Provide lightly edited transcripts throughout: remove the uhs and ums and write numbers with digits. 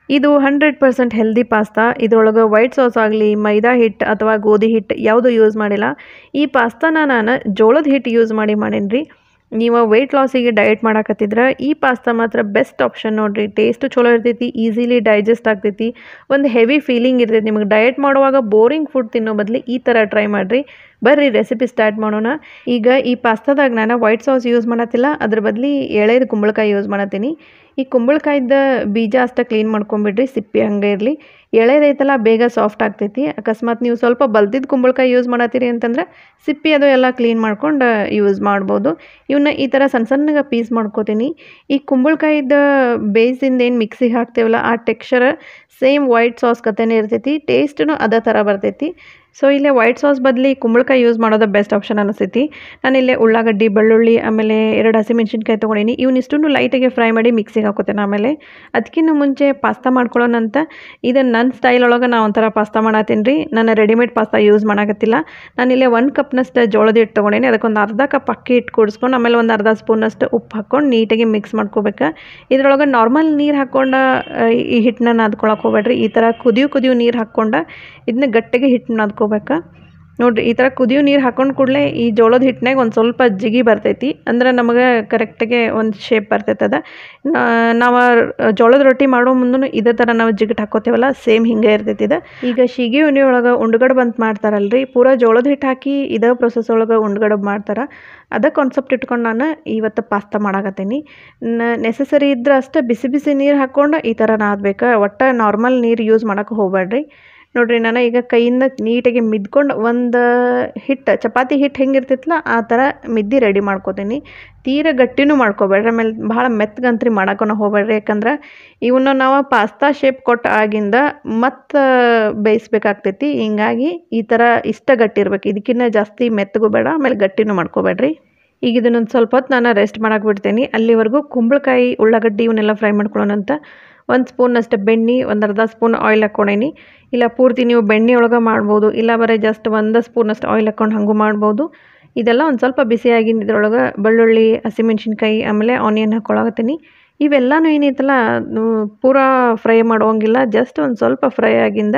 ಇದು 100% healthy pasta. ಇದ್ರೊಳಗೆ white sauce ಆಗಲಿ ಮೈದಾ ಹಿಟ್ಟು ಅಥವಾ ಗೋಧಿ ಹಿಟ್ಟು ಯಾವುದು ಯೂಸ್ ಮಾಡಿಲ್ಲ. ಈ ಪಾಸ್ತಾನ ನಾನು ಜೋಳದ ಹಿಟ್ಟು ಯೂಸ್ ಮಾಡೀನಿ ರೀ. ನೀವು ವೆಯ್ಟ್ ಲಾಸಿಗೆ ಡಯಟ್ ಮಾಡಾಕತ್ತಿದ್ರೆ ಈ ಪಾಸ್ತಾ ಮಾತ್ರ ಬೆಸ್ಟ್ ಆಪ್ಷನ್ ನೋಡಿರಿ. ಟೇಸ್ಟು ಚಲೋ ಇರ್ತೈತಿ, ಈಸಿಲಿ ಡೈಜೆಸ್ಟ್ ಆಗ್ತೈತಿ, ಒಂದು ಹೆವಿ ಫೀಲಿಂಗ್ ಇರ್ತೈತಿ. ನಿಮಗೆ ಡಯಟ್ ಮಾಡುವಾಗ ಬೋರಿಂಗ್ ಫುಡ್ ತಿನ್ನೋ ಬದಲು ಈ ಥರ ಟ್ರೈ ಮಾಡಿರಿ. ಬರ್ರಿ ರೆಸಿಪಿ ಸ್ಟಾರ್ಟ್ ಮಾಡೋಣ. ಈಗ ಈ ಪಾಸ್ತಾದಾಗ ನಾನು ವೈಟ್ ಸಾಸ್ ಯೂಸ್ ಮಾಡತ್ತಿಲ್ಲ, ಅದ್ರ ಬದಲು ಎಳೆದು ಕುಂಬಳಕಾಯಿ ಯೂಸ್ ಮಾಡತ್ತೀನಿ. ಈ ಕುಂಬಳಕಾಯ್ದ ಬೀಜ ಅಷ್ಟೇ ಕ್ಲೀನ್ ಮಾಡ್ಕೊಂಬಿಡ್ರಿ, ಸಿಪ್ಪೆ ಹಂಗೆ ಇರಲಿ. ಎಳೆದೈತಲ್ಲ ಬೇಗ ಸಾಫ್ಟ್ ಆಗ್ತೈತಿ. ಅಕಸ್ಮಾತ್ ನೀವು ಸ್ವಲ್ಪ ಬಲ್ತಿದ್ದು ಕುಂಬಳಕಾಯಿ ಯೂಸ್ ಮಾಡತ್ತೀರಿ ಅಂತಂದ್ರೆ ಸಿಪ್ಪೆ ಅದು ಎಲ್ಲ ಕ್ಲೀನ್ ಮಾಡ್ಕೊಂಡು ಯೂಸ್ ಮಾಡ್ಬೋದು. ಇವನ್ನ ಈ ಥರ ಸಣ್ಣ ಸಣ್ಣಗೆ ಪೀಸ್ ಮಾಡ್ಕೋತೀನಿ. ಈ ಕುಂಬಳಕಾಯಿದ ಬೇಯ್ಸಿಂದ ಏನು ಮಿಕ್ಸಿಗೆ ಹಾಕ್ತೇವಲ್ಲ ಆ ಟೆಕ್ಸ್ಚರ್ ಸೇಮ್ ವೈಟ್ ಸಾಸ್ ಕತೆನೇ ಇರ್ತೈತಿ, ಟೇಸ್ಟೂ ಅದೇ ಥರ ಬರ್ತೈತಿ. ಸೊ ಇಲ್ಲೇ ವೈಟ್ ಸಾಸ್ ಬದಲಿ ಕುಂಬಳಕಾಯಿ ಯೂಸ್ ಮಾಡೋದು ಬೆಸ್ಟ್ ಆಪ್ಷನ್ ಅನಿಸ್ತೈತಿ. ನಾನಿಲ್ಲೇ ಉಳ್ಳಾಗಡ್ಡಿ, ಬೆಳ್ಳುಳ್ಳಿ, ಆಮೇಲೆ 2 ಹಸಿಮೆಣ್ಸಿನ್ಕಾಯಿ ತೊಗೊಂಡೀನಿ. ಇವನ್ನಿಷ್ಟನ್ನು ಲೈಟಾಗಿ ಫ್ರೈ ಮಾಡಿ ಮಿಕ್ಸಿಗೆ ಹಾಕೋತೇನೆ. ಆಮೇಲೆ ಅದಕ್ಕಿಂತ ಮುಂಚೆ ಪಾಸ್ತಾ ಮಾಡ್ಕೊಳ್ಳೋಣಂತ ಇದನ್ನು ನನ್ನ ಸ್ಟೈಲ್ ಒಳಗೆ ನಾನು ಒಂಥರ ಪಾಸ್ತಾ ಮಾಡತ್ತೀನಿ ರೀ. ನಾನು ರೆಡಿಮೇಡ್ ಪಾಸ್ತಾ ಯೂಸ್ ಮಾಡಾಕತ್ತಿಲ್ಲ. ನಾನಿಲ್ಲೇ 1 ಕಪ್ನಷ್ಟು ಜೋಳದ ಹಿಟ್ಟು ತೊಗೊಂಡೇನಿ. ಅದಕ್ಕೊಂದು ಅರ್ಧ ಕಪ್ ಅಕ್ಕಿ ಹಿಟ್ಟು ಕೂಡಿಸ್ಕೊಂಡು ಆಮೇಲೆ ಒಂದು ಅರ್ಧ ಸ್ಪೂನಷ್ಟು ಉಪ್ಪು ಹಾಕ್ಕೊಂಡು ನೀಟಾಗಿ ಮಿಕ್ಸ್ ಮಾಡ್ಕೋಬೇಕು. ಇದ್ರೊಳಗೆ ನಾರ್ಮಲ್ ನೀರು ಹಾಕ್ಕೊಂಡು ಈ ಹಿಟ್ಟನ್ನ ನಾದ್ಕೊಳಕ್ಕೆ ಹೋಗ್ಬೇಡ್ರಿ. ಈ ಥರ ಕುದಿಯೋ ನೀರು ಹಾಕ್ಕೊಂಡು ಇದನ್ನ ಗಟ್ಟಿಗೆ ಹಿಟ್ಟು ನಾದ್ಕೋಬೇಕು. ನೋಡಿರಿ ಈ ಥರ ಕುದಿಯೋ ನೀರು ಹಾಕ್ಕೊಂಡು ಕೂಡಲೇ ಈ ಜೋಳದ ಹಿಟ್ಟಿನಾಗ ಒಂದು ಸ್ವಲ್ಪ ಜಿಗಿ ಬರ್ತೈತಿ. ಅಂದ್ರೆ ನಮಗೆ ಕರೆಕ್ಟಾಗಿ ಒಂದು ಶೇಪ್ ಬರ್ತೈತದ. ನಾವು ಜೋಳದ ರೊಟ್ಟಿ ಮಾಡೋ ಮುಂದೂ ಇದೇ ಥರ ನಾವು ಜಿಗಿಟ್ ಹಾಕೋತೇವಲ್ಲ ಸೇಮ್ ಹಿಂಗೆ ಇರ್ತೈತಿ ಇದು. ಈಗ ಶಿಗಿ ಉನಿ ಒಳಗೆ ಉಂಡುಗಡ್ಬು ಅಂತ ಮಾಡ್ತಾರಲ್ರಿ, ಪೂರಾ ಜೋಳದ ಹಿಟ್ಟು ಹಾಕಿ ಇದೇ ಪ್ರೊಸೆಸ್ ಒಳಗೆ ಉಂಡುಗಡ್ಬು ಮಾಡ್ತಾರೆ. ಅದೇ ಕಾನ್ಸೆಪ್ಟ್ ಇಟ್ಕೊಂಡು ನಾನು ಇವತ್ತು ಪಾಸ್ತಾ ಮಾಡಾಕತ್ತೀನಿ. ನೆಸಸರಿ ಇದ್ರೆ ಅಷ್ಟೇ ಬಿಸಿ ಬಿಸಿ ನೀರು ಹಾಕ್ಕೊಂಡು ಈ ಥರ ನಾದಬೇಕು. ಒಟ್ಟು ನಾರ್ಮಲ್ ನೀರು ಯೂಸ್ ಮಾಡೋಕೆ ಹೋಗ್ಬೇಡ್ರಿ. ನೋಡಿರಿ ನಾನು ಈಗ ಕೈಯಿಂದ ನೀಟಾಗಿ ಮಿದ್ಕೊಂಡು ಒಂದು ಹಿಟ್ಟು ಚಪಾತಿ ಹಿಟ್ಟು ಹೆಂಗಿರ್ತೈತಲ್ಲ ಆ ಥರ ಮಿದ್ದಿ ರೆಡಿ ಮಾಡ್ಕೋತೀನಿ. ತೀರ ಗಟ್ಟಿನೂ ಮಾಡ್ಕೋಬೇಡ್ರಿ, ಆಮೇಲೆ ಭಾಳ ಮೆತ್ತಗಂತ್ರಿ ಮಾಡೋಕ್ಕೂ ಹೋಗ್ಬೇಡ್ರಿ. ಯಾಕಂದ್ರೆ ಇವನ್ನ ನಾವು ಪಾಸ್ತಾ ಶೇಪ್ ಕೊಟ್ಟು ಆಗಿಂದ ಮತ್ತು ಬೇಯಿಸ್ಬೇಕಾಗ್ತೈತಿ. ಹಿಂಗಾಗಿ ಈ ಥರ ಇಷ್ಟ ಗಟ್ಟಿ ಇರ್ಬೇಕು, ಇದಕ್ಕಿಂತ ಜಾಸ್ತಿ ಮೆತ್ತಗೂ ಬೇಡ, ಆಮೇಲೆ ಗಟ್ಟಿನೂ ಮಾಡ್ಕೋಬೇಡ್ರಿ. ಈಗ ಇದನ್ನೊಂದು ಸ್ವಲ್ಪ ಹೊತ್ತು ನಾನು ರೆಸ್ಟ್ ಮಾಡಕ್ಕೆ ಬಿಡ್ತೀನಿ. ಅಲ್ಲಿವರೆಗೂ ಕುಂಬಳಕಾಯಿ, ಉಳ್ಳಾಗಡ್ಡಿ ಇವನ್ನೆಲ್ಲ ಫ್ರೈ ಮಾಡ್ಕೊಳ್ಳೋಣಂತ. 1 ಸ್ಪೂನಷ್ಟು ಬೆಣ್ಣೆ, ಒಂದು ಅರ್ಧ ಸ್ಪೂನ್ ಆಯಿಲ್ ಹಾಕ್ಕೊಂಡೇನಿ. ಇಲ್ಲ ಪೂರ್ತಿ ನೀವು ಬೆಣ್ಣೆ ಒಳಗೆ ಮಾಡ್ಬೋದು, ಇಲ್ಲ ಬರೀ ಜಸ್ಟ್ 1 ಸ್ಪೂನಷ್ಟು ಆಯಿಲ್ ಹಾಕ್ಕೊಂಡು ಹಾಗೂ ಮಾಡ್ಬೋದು. ಇದೆಲ್ಲ ಒಂದು ಸ್ವಲ್ಪ ಬಿಸಿಯಾಗಿಂದ ಇದ್ರೊಳಗೆ ಬೆಳ್ಳುಳ್ಳಿ, ಹಸಿಮೆಣ್ಸಿನ್ಕಾಯಿ, ಆಮೇಲೆ ಆನಿಯನ್ ಹಾಕ್ಕೊಳಕತ್ತೀನಿ. ಇವೆಲ್ಲನೂ ಏನೈತಲ್ಲ ಪೂರಾ ಫ್ರೈ ಮಾಡೋಂಗಿಲ್ಲ, ಜಸ್ಟ್ ಒಂದು ಸ್ವಲ್ಪ ಫ್ರೈ ಆಗಿಂದ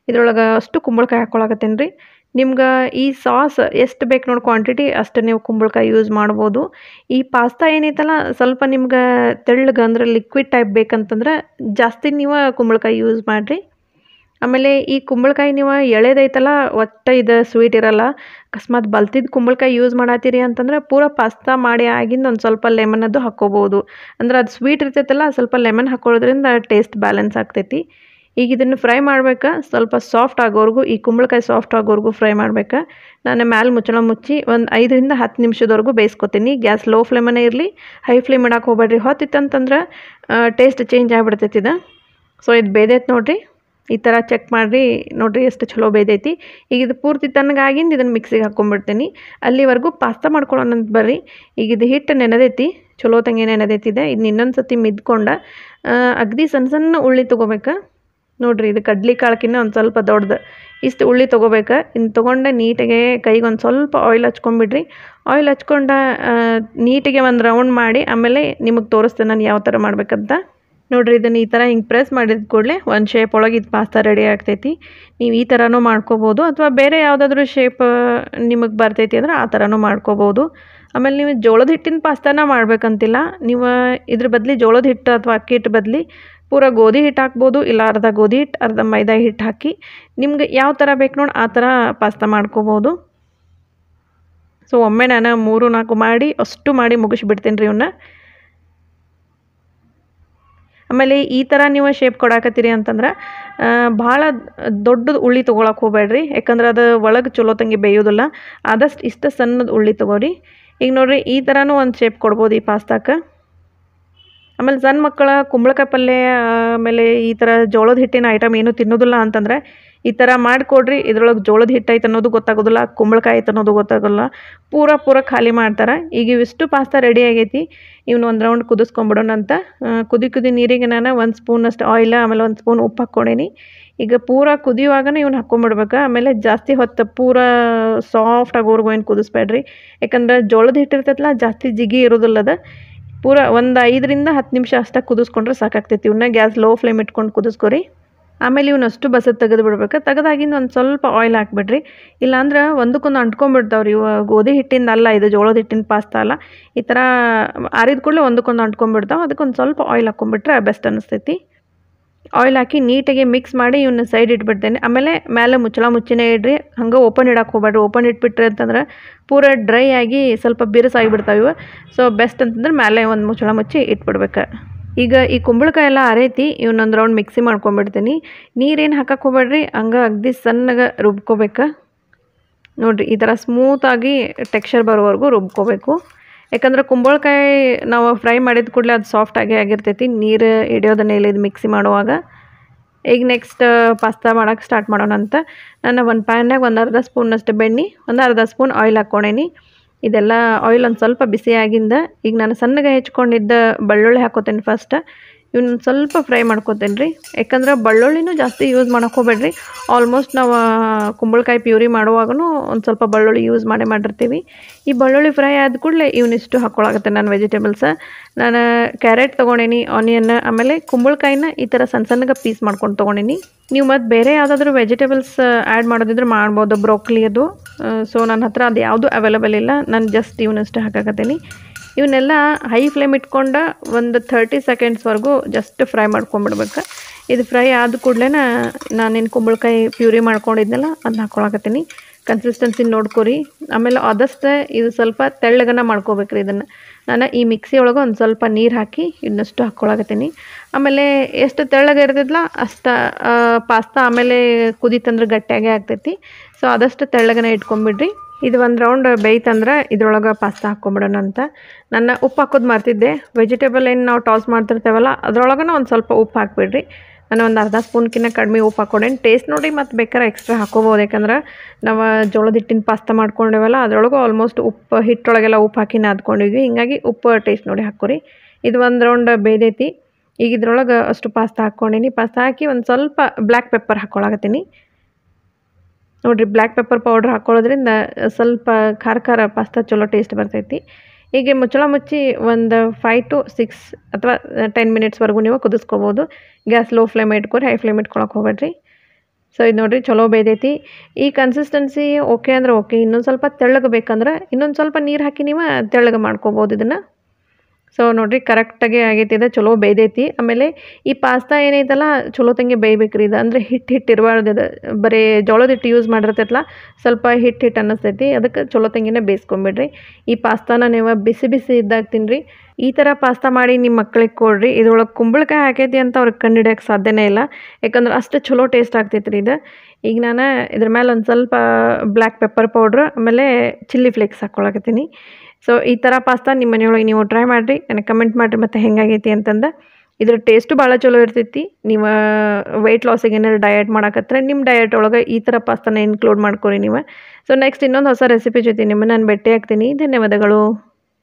ಇದ್ರೊಳಗೆ ಅಷ್ಟು ಕುಂಬಳಕಾಯಿ ಹಾಕ್ಕೊಳಕತ್ತೀನಿ ರೀ. ನಿಮ್ಗೆ ಈ ಸಾಸ್ ಎಷ್ಟು ಬೇಕು ನೋಡಿ ಕ್ವಾಂಟಿಟಿ ಅಷ್ಟು ನೀವು ಕುಂಬಳಕಾಯಿ ಯೂಸ್ ಮಾಡ್ಬೋದು. ಈ ಪಾಸ್ತಾ ಏನೈತಲ್ಲ ಸ್ವಲ್ಪ ನಿಮ್ಗೆ ತೆಳ್ಳಗೆ ಅಂದ್ರೆ ಲಿಕ್ವಿಡ್ ಟೈಪ್ ಬೇಕಂತಂದ್ರೆ ಜಾಸ್ತಿ ನೀವು ಕುಂಬಳಕಾಯಿ ಯೂಸ್ ಮಾಡಿರಿ. ಆಮೇಲೆ ಈ ಕುಂಬಳಕಾಯಿ ನೀವು ಎಳೆದೈತಲ್ಲ ಒಟ್ಟು ಇದು ಸ್ವೀಟ್ ಇರಲ್ಲ. ಅಕಸ್ಮಾತ್ ಬಲ್ತಿದ್ದು ಕುಂಬಳಕಾಯಿ ಯೂಸ್ ಮಾಡತ್ತೀರಿ ಅಂತಂದ್ರೆ ಪೂರಾ ಪಾಸ್ತಾ ಮಾಡಿ ಆಗಿಂದ ಒಂದು ಸ್ವಲ್ಪ ಲೆಮನದ್ದು ಹಾಕ್ಕೋಬೋದು. ಅಂದ್ರೆ ಅದು ಸ್ವೀಟ್ ಇರ್ತೈತಲ್ಲ, ಸ್ವಲ್ಪ ಲೆಮನ್ ಹಾಕೊಳ್ಳೋದ್ರಿಂದ ಟೇಸ್ಟ್ ಬ್ಯಾಲೆನ್ಸ್ ಆಗ್ತೈತಿ. ಈಗ ಇದನ್ನು ಫ್ರೈ ಮಾಡ್ಬೇಕು, ಸ್ವಲ್ಪ ಸಾಫ್ಟ್ ಆಗೋವರೆಗೂ, ಈ ಕುಂಬಳಕಾಯಿ ಸಾಫ್ಟ್ ಆಗೋವರೆಗೂ ಫ್ರೈ ಮಾಡ್ಬೇಕು. ನಾನು ಮ್ಯಾಲೆ ಮುಚ್ಚಳ ಮುಚ್ಚಿ ಒಂದು 5 ರಿಂದ 10 ನಿಮಿಷದವರೆಗೂ ಬೇಯಿಸ್ಕೊತೀನಿ. ಗ್ಯಾಸ್ ಲೋ ಫ್ಲೇಮನೇ ಇರಲಿ, ಹೈ ಫ್ಲೇಮ್ ಇಡಕ್ಕೆ ಹೋಗ್ಬೇಡ್ರಿ. ಹೊತ್ತಿತ್ತಂತಂದ್ರೆ ಟೇಸ್ಟ್ ಚೇಂಜ್ ಆಗಿಬಿಡ್ತೈತಿ ಇದು. ಸೊ ಇದು ಬೇದೈತೆ ನೋಡಿರಿ, ಈ ಥರ ಚೆಕ್ ಮಾಡಿರಿ. ನೋಡಿರಿ ಎಷ್ಟು ಚಲೋ ಬೇದೈತಿ. ಈಗ ಇದು ಪೂರ್ತಿ ತಣ್ಣಗಾಗಿಂದ ಇದನ್ನು ಮಿಕ್ಸಿಗೆ ಹಾಕ್ಕೊಂಡ್ಬಿಡ್ತೀನಿ. ಅಲ್ಲಿವರೆಗೂ ಪಾಸ್ತಾ ಮಾಡ್ಕೊಳ್ಳೋಣಂತ ಬರ್ರಿ. ಈಗ ಇದು ಹಿಟ್ಟು ನೆನೆದೈತಿ, ಚಲೋ ತಂಗಿ ನೆನೆದೈತಿದೆ. ಇದನ್ನ ಇನ್ನೊಂದು ಸತಿ ಮಿದ್ಕೊಂಡು ಅಗದಿ ಸಣ್ಣ ಸಣ್ಣ ಉಳ್ಳಿ ತೊಗೋಬೇಕು. ನೋಡಿರಿ ಇದು ಕಡ್ಲಿ ಕಾಳಕ್ಕಿಂತ ಒಂದು ಸ್ವಲ್ಪ ದೊಡ್ಡದು ಇಷ್ಟು ಉಳ್ಳಿ ತೊಗೋಬೇಕು. ಇನ್ನು ತೊಗೊಂಡು ನೀಟಾಗೆ ಕೈಗೆ ಒಂದು ಸ್ವಲ್ಪ ಆಯಿಲ್ ಹಚ್ಕೊಂಡ್ಬಿಡ್ರಿ. ಆಯಿಲ್ ಹಚ್ಕೊಂಡು ನೀಟಿಗೆ ಒಂದು ರೌಂಡ್ ಮಾಡಿ ಆಮೇಲೆ ನಿಮಗೆ ತೋರಿಸ್ತೇನೆ ನಾನು ಯಾವ ಥರ ಮಾಡ್ಬೇಕಂತ. ನೋಡಿರಿ ಇದನ್ನು ಈ ಥರ ಹಿಂಗೆ ಪ್ರೆಸ್ ಮಾಡಿದ ಕೂಡಲೇ ಒಂದು ಶೇಪ್ ಒಳಗೆ ಇದು ಪಾಸ್ತಾ ರೆಡಿ ಆಗ್ತೈತಿ. ನೀವು ಈ ಥರನೂ ಮಾಡ್ಕೋಬೋದು, ಅಥವಾ ಬೇರೆ ಯಾವುದಾದ್ರೂ ಶೇಪ್ ನಿಮಗೆ ಬರ್ತೈತಿ ಅಂದ್ರೆ ಆ ಥರನೂ ಮಾಡ್ಕೋಬೋದು. ಆಮೇಲೆ ನೀವು ಜೋಳದ ಹಿಟ್ಟಿನ ಪಾಸ್ತಾನ ಮಾಡ್ಬೇಕಂತಿಲ್ಲ. ನೀವು ಇದ್ರ ಬದಲಿ ಜೋಳದ ಹಿಟ್ಟು ಅಥವಾ ಅಕ್ಕಿ ಹಿಟ್ಟು ಬದಲಿ ಪೂರ ಗೋಧಿ ಹಿಟ್ಟು ಹಾಕ್ಬೋದು, ಇಲ್ಲ ಅರ್ಧ ಗೋಧಿ ಹಿಟ್ಟು ಅರ್ಧ ಮೈದಾ ಹಿಟ್ಟು ಹಾಕಿ ನಿಮ್ಗೆ ಯಾವ ಥರ ಬೇಕು ನೋಡಿ ಆ ಥರ ಪಾಸ್ತಾ ಮಾಡ್ಕೋಬೋದು. ಸೊ ಒಮ್ಮೆ ನಾನು 3-4 ಮಾಡಿ ಅಷ್ಟು ಮಾಡಿ ಮುಗಿಸ್ಬಿಡ್ತೀನಿ ರೀ ಇವನ್ನ. ಆಮೇಲೆ ಈ ಥರ ನೀವು ಶೇಪ್ ಕೊಡಾಕತ್ತೀರಿ ಅಂತಂದ್ರೆ ಭಾಳ ದೊಡ್ಡದು ಉಳ್ಳಿ ತೊಗೊಳಕ್ಕೆ ಹೋಗ್ಬೇಡ್ರಿ, ಯಾಕಂದ್ರೆ ಅದು ಒಳಗೆ ಚಲೋ ತಂಗಿ ಬೇಯೋದಿಲ್ಲ. ಆದಷ್ಟು ಇಷ್ಟು ಸಣ್ಣದು ಉಳ್ಳಿ ತೊಗೋರಿ. ಈಗ ನೋಡಿರಿ ಈ ಥರನೂ ಒಂದು ಶೇಪ್ ಕೊಡ್ಬೋದು ಈ ಪಾಸ್ತಾಕ್ಕೆ. ಆಮೇಲೆ ಸಣ್ಣ ಮಕ್ಕಳ ಕುಂಬಳಕಾಯಿ ಪಲ್ಯ ಆಮೇಲೆ ಈ ಥರ ಜೋಳದ ಹಿಟ್ಟಿನ ಐಟಮ್ ಏನೂ ತಿನ್ನೋದಿಲ್ಲ ಅಂತಂದರೆ ಈ ಥರ ಮಾಡಿಕೊಡ್ರಿ. ಇದ್ರೊಳಗೆ ಜೋಳದ ಹಿಟ್ಟು ಐತೆ ಅನ್ನೋದು ಗೊತ್ತಾಗೋದಿಲ್ಲ, ಕುಂಬಳಕಾಯಿ ಐತೆ ಅನ್ನೋದು ಗೊತ್ತಾಗೋಲ್ಲ, ಪೂರ ಖಾಲಿ ಮಾಡ್ತಾರೆ. ಈಗ ಇವಿಷ್ಟು ಪಾಸ್ತಾ ರೆಡಿ ಆಗೈತಿ. ಇವನು ಒಂದು ರೌಂಡ್ ಕುದಿಸ್ಕೊಂಬಿಡೋಣಂತ. ಕುದಿ ನೀರಿಗೆ ನಾನು 1 ಸ್ಪೂನಷ್ಟು ಆಯಿಲ್ ಆಮೇಲೆ 1 ಸ್ಪೂನ್ ಉಪ್ಪು ಹಾಕ್ಕೊಂಡೇನಿ. ಈಗ ಪೂರ ಕುದಿಯುವಾಗನೇ ಇವ್ನು ಹಾಕ್ಕೊಂಬಿಡ್ಬೇಕು. ಆಮೇಲೆ ಜಾಸ್ತಿ ಹೊತ್ತು ಪೂರ ಸಾಫ್ಟ್ ಆಗೋವರೆಗೂ ಏನು ಕುದಿಸ್ಬೇಡ್ರಿ, ಯಾಕಂದ್ರೆ ಜೋಳದ ಹಿಟ್ಟು ಇರ್ತೈತಲ್ಲ ಜಾಸ್ತಿ ಜಿಗಿ ಇರೋದಿಲ್ಲ ಅದು. ಪೂರ ಒಂದು 5ರಿಂದ 10 ನಿಮಿಷ ಅಷ್ಟೇ ಕುದಿಸ್ಕೊಂಡ್ರೆ ಸಾಕಾಗ್ತೈತಿ. ಇವನ್ನ ಗ್ಯಾಸ್ ಲೋ ಫ್ಲೇಮ್ ಇಟ್ಕೊಂಡು ಕುದಿಸ್ಕೊರಿ. ಆಮೇಲೆ ಇವನ್ನಷ್ಟು ಬಸದು ತೆಗೆದು ಬಿಡ್ಬೇಕು. ತೆಗೆದಾಗಿಂದ ಒಂದು ಸ್ವಲ್ಪ ಆಯಿಲ್ ಹಾಕ್ಬಿಡ್ರಿ. ಇಲ್ಲಾಂದ್ರೆ ಒಂದಕ್ಕೊಂದು ಅಂಟ್ಕೊಂಡ್ಬಿಡ್ತಾವ್ರಿ. ಇವು ಗೋಧಿ ಹಿಟ್ಟಿಂದ ಅಲ್ಲ, ಇದು ಜೋಳದ ಹಿಟ್ಟಿನ ಪಾಸ್ತಾ ಅಲ್ಲ. ಈ ಥರ ಆರಿದ ಕೂಡಲೇ ಒಂದಕ್ಕೊಂದು ಅಂಟ್ಕೊಂಡ್ಬಿಡ್ತಾವೆ. ಅದಕ್ಕೊಂದು ಸ್ವಲ್ಪ ಆಯಿಲ್ ಹಾಕ್ಕೊಂಡ್ಬಿಟ್ರೆ ಬೆಸ್ಟ್ ಅನ್ನಿಸ್ತೈತಿ. ಆಯಿಲ್ ಹಾಕಿ ನೀಟಾಗಿ ಮಿಕ್ಸ್ ಮಾಡಿ ಇವನ್ನ ಸೈಡ್ ಇಟ್ಬಿಡ್ತೇನೆ. ಆಮೇಲೆ ಮೇಲೆ ಮುಚ್ಚಿನೇ ಇಡ್ರಿ. ಹಂಗೆ ಓಪನ್ ಇಡಕ್ಕೆ ಹೋಗ್ಬೇಡ್ರಿ. ಓಪನ್ ಇಟ್ಬಿಟ್ರಿ ಅಂತಂದ್ರೆ ಪೂರ ಡ್ರೈ ಆಗಿ ಸ್ವಲ್ಪ ಬಿರುಸಾಗಿಬಿಡ್ತಾವೆ ಇವು. ಸೊ ಬೆಸ್ಟ್ ಅಂತಂದ್ರೆ ಮೇಲೆ ಒಂದು ಮುಚ್ಚಿ ಇಟ್ಬಿಡ್ಬೇಕು. ಈಗ ಈ ಕುಂಬಳಕಾಯಿ ಎಲ್ಲ ಅರೈತಿ. ಇವನ್ನೊಂದು ರೌಂಡ್ ಮಿಕ್ಸಿ ಮಾಡ್ಕೊಂಡ್ಬಿಡ್ತೀನಿ. ನೀರೇನು ಹಾಕಕ್ಕೆ ಹೋಗ್ಬೇಡ್ರಿ, ಹಂಗೆ ಅಗದಿ ಸಣ್ಣಗೆ ರುಬ್ಕೋಬೇಕು. ನೋಡಿರಿ, ಈ ಥರ ಸ್ಮೂತಾಗಿ ಟೆಕ್ಸ್ಚರ್ ಬರೋವರೆಗೂ ರುಬ್ಕೋಬೇಕು. ಯಾಕಂದ್ರೆ ಕುಂಬಳಕಾಯಿ ನಾವು ಫ್ರೈ ಮಾಡಿದ ಕೂಡಲೇ ಅದು ಸಾಫ್ಟಾಗಿ ಆಗಿರ್ತೈತಿ, ನೀರು ಹಿಡಿಯೋದನ್ನೇ ಇಲ್ಲ ಇದು ಮಿಕ್ಸಿ ಮಾಡುವಾಗ. ಈಗ ನೆಕ್ಸ್ಟ್ ಪಾಸ್ತಾ ಮಾಡೋಕ್ಕೆ ಸ್ಟಾರ್ಟ್ ಮಾಡೋಣ ಅಂತ ನಾನು ಒಂದು ಪ್ಯಾನ್ನಾಗ ಒಂದು ಅರ್ಧ ಸ್ಪೂನಷ್ಟು ಬೆಣ್ಣೆ, ಒಂದು ಅರ್ಧ ಸ್ಪೂನ್ ಆಯಿಲ್ ಹಾಕ್ಕೊಂಡೇನಿ. ಇದೆಲ್ಲ ಆಯಿಲ್ ಒಂದು ಸ್ವಲ್ಪ ಬಿಸಿಯಾಗಿಂದ ಈಗ ನಾನು ಸಣ್ಣಗೆ ಹೆಚ್ಕೊಂಡಿದ್ದ ಬೆಳ್ಳುಳ್ಳಿ ಹಾಕೋತೇನೆ ಫಸ್ಟ್. ಇವನ್ನ ಸ್ವಲ್ಪ ಫ್ರೈ ಮಾಡ್ಕೋತೇನೆ ರೀ. ಯಾಕಂದ್ರೆ ಬೆಳ್ಳುಳ್ಳಿನೂ ಜಾಸ್ತಿ ಯೂಸ್ ಮಾಡಕ್ಕೆ ಹೋಗ್ಬೇಡ್ರಿ. ಆಲ್ಮೋಸ್ಟ್ ನಾವು ಕುಂಬಳಕಾಯಿ ಪ್ಯೂರಿ ಮಾಡುವಾಗೂ ಒಂದು ಸ್ವಲ್ಪ ಬೆಳ್ಳುಳ್ಳಿ ಯೂಸ್ ಮಾಡಿರ್ತೀವಿ. ಈ ಬೆಳ್ಳುಳ್ಳಿ ಫ್ರೈ ಆದ ಕೂಡಲೇ ಇವನ್ನಿಷ್ಟು ಹಾಕ್ಕೊಳಾಗುತ್ತೆ ನಾನು ವೆಜಿಟೇಬಲ್ಸ್. ನಾನು ಕ್ಯಾರೆಟ್ ತೊಗೊಂಡೇನಿ, ಆನಿಯನ್, ಆಮೇಲೆ ಕುಂಬಳಕಾಯಿನ ಈ ಥರ ಸಣ್ಣಗೆ ಪೀಸ್ ಮಾಡ್ಕೊಂಡು ತೊಗೊಂಡೇನಿ. ನೀವು ಮತ್ತು ಬೇರೆ ಯಾವುದಾದ್ರೂ ವೆಜಿಟೇಬಲ್ಸ್ ಆ್ಯಡ್ ಮಾಡೋದಿದ್ರೆ ಮಾಡ್ಬೋದು, ಬ್ರೋಕ್ಲಿ ಅದು. ಸೊ ನನ್ನ ಹತ್ರ ಅದು ಯಾವುದು ಅವೈಲೇಬಲ್ ಇಲ್ಲ. ನಾನು ಜಸ್ಟ್ ಇವನ್ನಷ್ಟು ಹಾಕಾಕತ್ತೀನಿ. ಇವನ್ನೆಲ್ಲ ಹೈ ಫ್ಲೇಮ್ ಇಟ್ಕೊಂಡು ಒಂದು 30 ಸೆಕೆಂಡ್ಸ್ವರೆಗೂ ಜಸ್ಟ್ ಫ್ರೈ ಮಾಡ್ಕೊಂಬಿಡ್ಬೇಕು. ಇದು ಫ್ರೈ ಆದ ಕೂಡಲೇ ನಾನೇನು ಕುಂಬಳಕಾಯಿ ಪ್ಯೂರಿ ಮಾಡ್ಕೊಂಡಿದ್ನಲ್ಲ ಅದನ್ನ ಹಾಕ್ಕೊಳಕತ್ತೀನಿ. ಕನ್ಸಿಸ್ಟೆನ್ಸಿ ನೋಡ್ಕೊರಿ. ಆಮೇಲೆ ಆದಷ್ಟು ಇದು ಸ್ವಲ್ಪ ತೆಳ್ಳಗನ ಮಾಡ್ಕೋಬೇಕ್ರಿ. ಇದನ್ನು ನಾನು ಈ ಮಿಕ್ಸಿ ಒಳಗೆ ಒಂದು ಸ್ವಲ್ಪ ನೀರು ಹಾಕಿ ಇನ್ನಷ್ಟು ಹಾಕ್ಕೊಳಕತ್ತೀನಿ. ಆಮೇಲೆ ಎಷ್ಟು ತೆಳ್ಳಗೆ ಇರ್ತೈತಲ್ಲ ಅಷ್ಟು ಪಾಸ್ತಾ ಆಮೇಲೆ ಕುದೀತಂದ್ರೆ ಗಟ್ಟಿಯಾಗೇ ಆಗ್ತೈತಿ. ಸೊ ಆದಷ್ಟು ತೆಳ್ಳಗನೆ ಇಟ್ಕೊಂಬಿಡ್ರಿ. ಇದು ಒಂದು ರೌಂಡ್ ಬೇಯ್ತಂದ್ರೆ ಇದ್ರೊಳಗೆ ಪಾಸ್ತಾ ಹಾಕ್ಕೊಂಬಿಡೋಣ ಅಂತ. ನನ್ನ ಉಪ್ಪು ಹಾಕೋದು ಮರ್ತಿದ್ದೆ. ವೆಜಿಟೇಬಲ್ ಏನು ನಾವು ಟಾಸ್ ಮಾಡ್ತಿರ್ತೇವಲ್ಲ ಅದ್ರೊಳಗನ ಒಂದು ಸ್ವಲ್ಪ ಉಪ್ಪು ಹಾಕ್ಬಿಡ್ರಿ. ನಾನು ಒಂದು ಅರ್ಧ ಸ್ಪೂನ್ಕಿನ್ನ ಕಡಿಮೆ ಉಪ್ಪು ಹಾಕ್ಕೊಂಡೇನಿ. ಟೇಸ್ಟ್ ನೋಡಿ ಮತ್ತು ಬೇಕಾದ್ರೆ ಎಕ್ಸ್ಟ್ರಾ ಹಾಕೋಬೋದು. ಯಾಕಂದ್ರೆ ನಾವು ಜೋಳದ ಹಿಟ್ಟಿನ ಪಾಸ್ತಾ ಮಾಡ್ಕೊಂಡೇವಲ್ಲ ಅದರೊಳಗೂ ಆಲ್ಮೋಸ್ಟ್ ಉಪ್ಪು ಹಿಟ್ಟೊಳಗೆಲ್ಲ ಉಪ್ಪು ಹಾಕಿ ನಾದ್ಕೊಂಡಿದ್ವಿ. ಹಿಂಗಾಗಿ ಉಪ್ಪು ಟೇಸ್ಟ್ ನೋಡಿ ಹಾಕೋರಿ. ಇದು ಒಂದು ರೌಂಡ್ ಬೇಯ್ದೈತಿ. ಈಗ ಇದ್ರೊಳಗೆ ಅಷ್ಟು ಪಾಸ್ತಾ ಹಾಕ್ಕೊಂಡೀನಿ. ಪಾಸ್ತಾ ಹಾಕಿ ಒಂದು ಸ್ವಲ್ಪ ಬ್ಲ್ಯಾಕ್ ಪೆಪ್ಪರ್ ಹಾಕ್ಕೊಳಕತ್ತೀನಿ. ನೋಡಿರಿ, ಬ್ಲ್ಯಾಕ್ ಪೆಪ್ಪರ್ ಪೌಡ್ರ್ ಹಾಕ್ಕೊಳ್ಳೋದ್ರಿಂದ ಸ್ವಲ್ಪ ಖಾರ ಪಾಸ್ತಾ ಚಲೋ ಟೇಸ್ಟ್ ಬರ್ತೈತಿ. ಹೀಗೆ ಮುಚ್ಚಿ ಒಂದು 5 to 6 ಅಥವಾ 10 ಮಿನಿಟ್ಸ್ವರೆಗೂ ನೀವು ಕುದಿಸ್ಕೋಬೋದು. ಗ್ಯಾಸ್ ಲೋ ಫ್ಲೇಮ್ ಇಟ್ಕೊರಿ, ಹೈ ಫ್ಲೇಮ್ ಇಟ್ಕೊಳಕ್ಕೆ ಹೋಗ್ಬೇಡ್ರಿ. ಸೊ ಇದು ನೋಡಿರಿ ಚಲೋ ಬೇಯ್ದೈತಿ. ಈ ಕನ್ಸಿಸ್ಟೆನ್ಸಿ ಓಕೆ ಅಂದ್ರೆ ಓಕೆ. ಇನ್ನೊಂದು ಸ್ವಲ್ಪ ತೆಳ್ಳಗೆ ಬೇಕಂದ್ರೆ ಇನ್ನೊಂದು ಸ್ವಲ್ಪ ನೀರು ಹಾಕಿ ನೀವು ತೆಳ್ಳಗೆ ಮಾಡ್ಕೋಬೋದು ಇದನ್ನು. ಸೊ ನೋಡಿರಿ ಕರೆಕ್ಟಾಗಿ ಆಗೈತಿ. ಇದು ಚಲೋ ಬೇಯ್ದೈತಿ. ಆಮೇಲೆ ಈ ಪಾಸ್ತಾ ಏನೈತಲ್ಲ ಚಲೋ ತಂಗೆ ಬೇಯ್ಬೇಕ್ರಿ. ಇದು ಅಂದರೆ ಹಿಟ್ಟು ಇರಬಾರ್ದು. ಇದು ಬರೀ ಜೋಳದ ಹಿಟ್ಟು ಯೂಸ್ ಮಾಡಿರ್ತೈತಲ್ಲ ಸ್ವಲ್ಪ ಹಿಟ್ಟು ಅನ್ನಿಸ್ತೈತಿ. ಅದಕ್ಕೆ ಚಲೋ ತಂಗಿನೇ ಬೇಯಿಸ್ಕೊಂಬಿಡ್ರಿ. ಈ ಪಾಸ್ತಾನ ನೀವು ಬಿಸಿ ಇದ್ದಾಗ ತಿನ್ನಿರಿ. ಈ ಥರ ಪಾಸ್ತಾ ಮಾಡಿ ನಿಮ್ಮ ಮಕ್ಳಿಗೆ ಕೊಡ್ರಿ. ಇದ್ರೊಳಗೆ ಕುಂಬಳಕಾಯಿ ಹಾಕೈತಿ ಅಂತ ಅವ್ರಿಗೆ ಕಂಡು ಹಿಡಿಯೋಕ್ಕೆ ಸಾಧ್ಯನೇ ಇಲ್ಲ. ಯಾಕಂದ್ರೆ ಅಷ್ಟು ಚಲೋ ಟೇಸ್ಟ್ ಆಗ್ತೈತೆ ರೀ ಇದು. ಈಗ ನಾನು ಇದ್ರ ಮೇಲೆ ಒಂದು ಸ್ವಲ್ಪ ಬ್ಲ್ಯಾಕ್ ಪೆಪ್ಪರ್ ಪೌಡ್ರ್ ಆಮೇಲೆ ಚಿಲ್ಲಿ ಫ್ಲೇಕ್ಸ್ ಹಾಕ್ಕೊಳಕತ್ತೀನಿ. ಸೊ ಈ ಥರ ಪಾಸ್ತಾ ನಿಮ್ಮ ಮನೆಯೊಳಗೆ ನೀವು ಟ್ರೈ ಮಾಡಿರಿ. ನನಗೆ ಕಮೆಂಟ್ ಮಾಡಿರಿ ಮತ್ತು ಹೆಂಗಾಗೈತಿ ಅಂತಂದು. ಇದ್ರ ಟೇಸ್ಟು ಭಾಳ ಚಲೋ ಇರ್ತೈತಿ. ನೀವು ವೆಯ್ಟ್ ಲಾಸಿಗೆ ಏನಾದ್ರು ಡಯಟ್ ಮಾಡಕತ್ತರ ನಿಮ್ಮ ಡಯಟ್ ಒಳಗೆ ಈ ಥರ ಪಾಸ್ತಾನ ಇನ್ಕ್ಲೂಡ್ ಮಾಡ್ಕೊರಿ ನೀವು. ಸೊ ನೆಕ್ಸ್ಟ್ ಇನ್ನೊಂದು ಹೊಸ ರೆಸಿಪಿ ಜೊತೆ ನಿಮ್ಮನ್ನು ನಾನು ಭೇಟಿ ಆಗ್ತೀನಿ. ಧನ್ಯವಾದಗಳು.